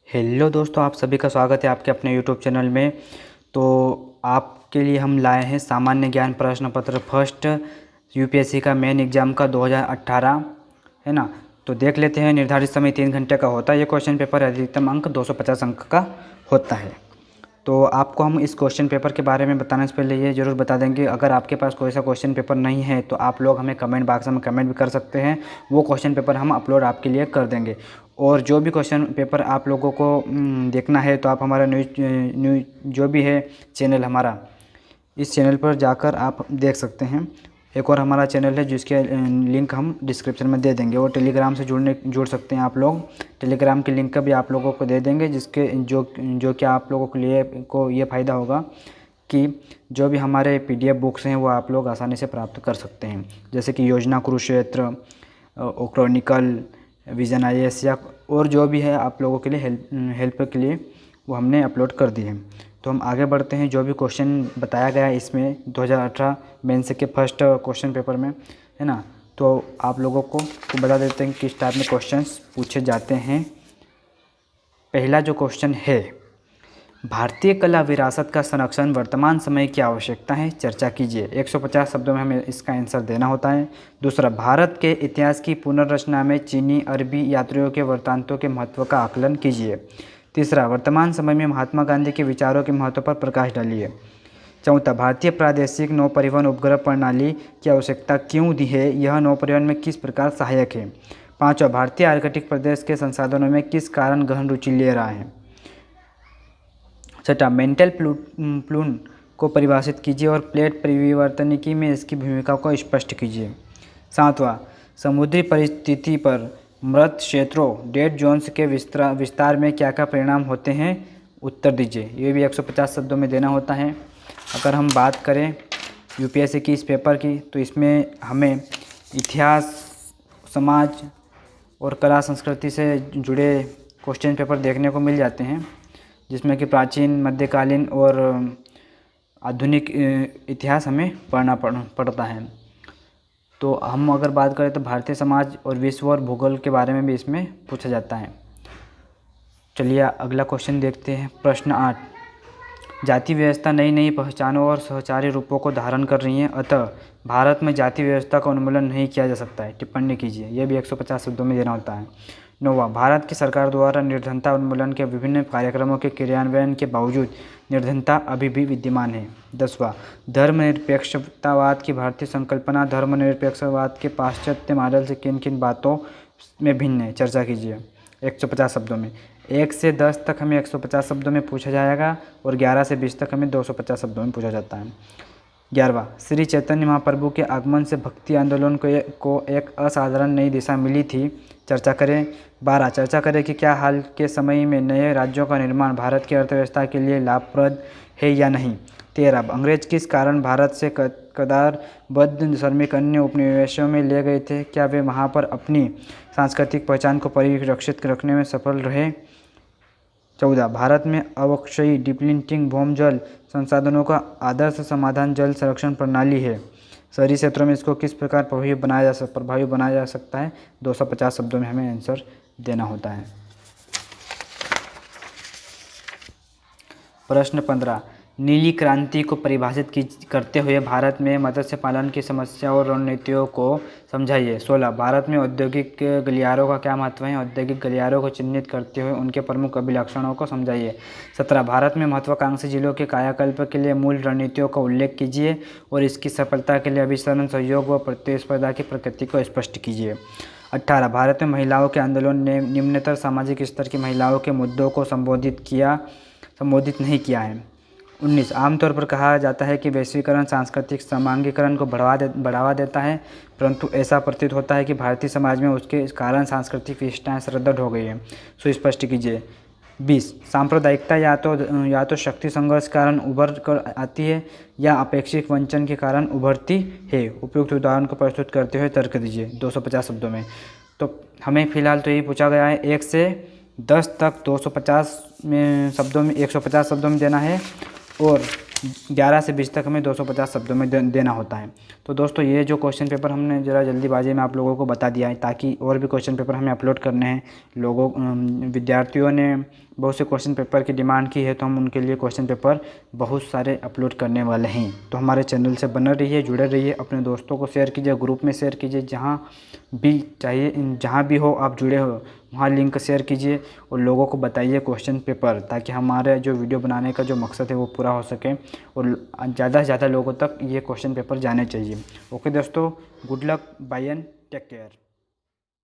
Hello दोस्तों, आप सभी का स्वागत है आपके अपने यूट्यूब चैनल में। तो आपके लिए हम लाए हैं सामान्य ज्ञान प्रश्न पत्र फर्स्ट यूपीएससी का मेन एग्ज़ाम का 2018, है ना। तो देख लेते हैं। निर्धारित समय 3 घंटे का होता है ये क्वेश्चन पेपर। अधिकतम अंक 250 अंक का होता है। तो आपको हम इस क्वेश्चन पेपर के बारे में बताने से पहले ये ज़रूर बता देंगे, अगर आपके पास कोई सा क्वेश्चन पेपर नहीं है तो आप लोग हमें कमेंट बॉक्स में कमेंट भी कर सकते हैं। वो क्वेश्चन पेपर हम अपलोड आपके लिए कर देंगे। और जो भी क्वेश्चन पेपर आप लोगों को देखना है तो आप हमारा न्यूज़ जो भी है चैनल हमारा, इस चैनल पर जाकर आप देख सकते हैं। एक और हमारा चैनल है जिसके लिंक हम डिस्क्रिप्शन में दे देंगे। और टेलीग्राम से जुड़ सकते हैं आप लोग। टेलीग्राम के लिंक का भी आप लोगों को दे देंगे, जिसके जो कि आप लोगों के लिए को ये फ़ायदा होगा कि जो भी हमारे पीडीएफ बुक्स हैं वो आप लोग आसानी से प्राप्त कर सकते हैं। जैसे कि योजना कुरुक्षेत्र, क्रॉनिकल, विजन आईएएस या और जो भी है आप लोगों के लिए हेल्प के लिए वो हमने अपलोड कर दी है। तो हम आगे बढ़ते हैं। जो भी क्वेश्चन बताया गया है इसमें 2018 मेंस के फर्स्ट क्वेश्चन पेपर में, है ना। तो आप लोगों को बता देते हैं कि किस टाइप में क्वेश्चंस पूछे जाते हैं। पहला जो क्वेश्चन है, भारतीय कला विरासत का संरक्षण वर्तमान समय की आवश्यकता है, चर्चा कीजिए। 150 शब्दों में हमें इसका आंसर देना होता है। दूसरा, भारत के इतिहास की पुनर्रचना में चीनी अरबी यात्रियों के वृत्तांतों के महत्व का आकलन कीजिए। तीसरा, वर्तमान समय में महात्मा गांधी के विचारों के महत्व पर प्रकाश डालिए। चौथा, भारतीय प्रादेशिक नौ परिवहन उपग्रह प्रणाली की आवश्यकता क्यों दी है, यह नौ परिवहन में किस प्रकार सहायक है। पाँचवा, भारतीय आर्कटिक प्रदेश के संसाधनों में किस कारण गहन रुचि ले रहा है। छठा, मेंटल प्लून को परिभाषित कीजिए और प्लेट परिवर्तनिकी में इसकी भूमिका को स्पष्ट कीजिए। सातवां, समुद्री परिस्थिति पर मृत क्षेत्रों डेड जोन्स के विस्तार में क्या क्या परिणाम होते हैं, उत्तर दीजिए। ये भी 150 शब्दों में देना होता है। अगर हम बात करें यूपीएससी की इस पेपर की, तो इसमें हमें इतिहास, समाज और कला संस्कृति से जुड़े क्वेश्चन पेपर देखने को मिल जाते हैं, जिसमें कि प्राचीन, मध्यकालीन और आधुनिक इतिहास हमें पढ़ना पड़ता है। तो हम अगर बात करें तो भारतीय समाज और विश्व और भूगोल के बारे में भी इसमें पूछा जाता है। चलिए अगला क्वेश्चन देखते हैं। प्रश्न 8, जाति व्यवस्था नई नई पहचानों और सहचारी रूपों को धारण कर रही है, अतः भारत में जाति व्यवस्था का उन्मूलन नहीं किया जा सकता है, टिप्पणी कीजिए। यह भी 150 शब्दों में देना होता है। 9वां, भारत की सरकार द्वारा निर्धनता उन्मूलन के विभिन्न कार्यक्रमों के क्रियान्वयन के बावजूद निर्धनता अभी भी विद्यमान है। 10वां, धर्मनिरपेक्षतावाद की भारतीय संकल्पना धर्मनिरपेक्षवाद के पाश्चात्य मॉडल से किन किन बातों में भिन्न है, चर्चा कीजिए। 150 शब्दों में। 1 से 10 तक हमें 150 शब्दों में पूछा जाएगा और 11 से 20 तक हमें 250 शब्दों में पूछा जाता है। 11वां, श्री चैतन्य महाप्रभु के आगमन से भक्ति आंदोलन को एक असाधारण नई दिशा मिली थी, चर्चा करें। 12, चर्चा करें कि क्या हाल के समय में नए राज्यों का निर्माण भारत की अर्थव्यवस्था के लिए लाभप्रद है या नहीं। 13, अंग्रेज किस कारण भारत से कदारबद्ध श्रमिक अन्य उपनिवेशों में ले गए थे, क्या वे वहां पर अपनी सांस्कृतिक पहचान को परिरक्षित रखने में सफल रहे। 14, भारत में अवक्षयी डिप्लीटिंग भौम जल संसाधनों का आदर्श समाधान जल संरक्षण प्रणाली है, शहरी क्षेत्रों में इसको किस प्रकार प्रभावी बनाया जा सकता है। 250 शब्दों में हमें आंसर देना होता है। प्रश्न 15, नीली क्रांति को परिभाषित करते हुए भारत में मत्स्य पालन की समस्या और रणनीतियों को समझाइए। 16, भारत में औद्योगिक गलियारों का क्या महत्व है, औद्योगिक गलियारों को चिन्हित करते हुए उनके प्रमुख अभिलक्षणों को समझाइए। 17, भारत में महत्वाकांक्षी जिलों के कायाकल्प के लिए मूल रणनीतियों का उल्लेख कीजिए और इसकी सफलता के लिए अभिसरण, सहयोग व प्रतिस्पर्धा की प्रकृति को स्पष्ट कीजिए। 18, भारत में महिलाओं के आंदोलन ने निम्नतर सामाजिक स्तर की महिलाओं के मुद्दों को संबोधित नहीं किया है। 19, आमतौर पर कहा जाता है कि वैश्वीकरण सांस्कृतिक समांगीकरण को बढ़ावा देता है, परंतु ऐसा प्रतीत होता है कि भारतीय समाज में उसके कारण सांस्कृतिक विशेषताएं सरदृढ़ हो गई हैं, सुस्पष्ट कीजिए। 20, सांप्रदायिकता या तो शक्ति संघर्ष के कारण उभर कर आती है या अपेक्षित वंचन के कारण उभरती है, उपयुक्त उदाहरण को प्रस्तुत करते हुए तर्क दीजिए। 250 शब्दों में। तो हमें फिलहाल तो यही पूछा गया है। 1 से 10 तक 250 शब्दों में 150 शब्दों में देना है और 11 से 20 तक हमें 250 शब्दों में देना होता है। तो दोस्तों ये जो क्वेश्चन पेपर हमने ज़रा जल्दीबाजी में आप लोगों को बता दिया है, ताकि और भी क्वेश्चन पेपर हमें अपलोड करने हैं। विद्यार्थियों ने बहुत से क्वेश्चन पेपर की डिमांड की है, तो हम उनके लिए क्वेश्चन पेपर बहुत सारे अपलोड करने वाले हैं। तो हमारे चैनल से बने रहिए, जुड़े रहिए, अपने दोस्तों को शेयर कीजिए, ग्रुप में शेयर कीजिए, जहाँ भी चाहिए जहाँ भी हो आप जुड़े हो वहाँ लिंक शेयर कीजिए और लोगों को बताइए क्वेश्चन पेपर, ताकि हमारे जो वीडियो बनाने का जो मकसद है वो पूरा हो सके और ज़्यादा से ज़्यादा लोगों तक ये क्वेश्चन पेपर जाने चाहिए। ओके दोस्तों, good luck, bye and take care.